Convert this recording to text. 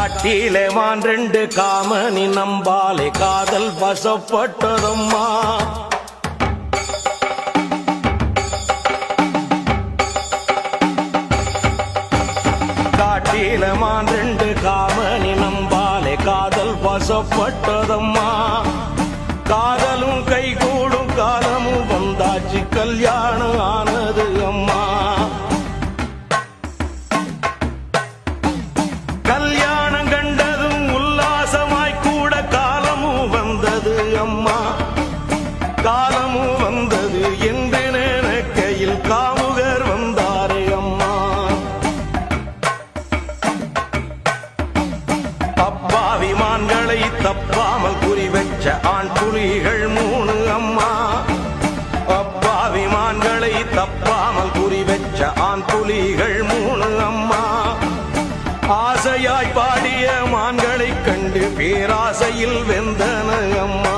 காட்டிலே மான் ரெண்டு காமனி நம்பாலே காதல் வசப்பட்டதம்மா. காட்டிலே மான் ரெண்டு காமனி நம்பாலே காதல் வசப்பட்டதம்மா. காதலும் கைகூடும் காலமும் வந்தாச்சு கல்யாணம் ஆனது அம்மா. கல்யாணம் கண்டதும் உல்லாசமாய் கூட காலமும் வந்தது அம்மா. காலமும் வந்தது என்று நினைக்கையில் காமுகர் வந்தாரே அம்மா. அப்பாவி மான்களை தப்பாமல் குறி வச்ச ஆண் புலிகள் 3 அம்மா. அப்பாவி மான்களை தப்பாமல் குறி வச்ச ஆண் புலிகள் 3 அம்மா. ஆசையாய் பாடிய மான்களைக் கண்டு பேராசையில் வெந்தன அம்மா.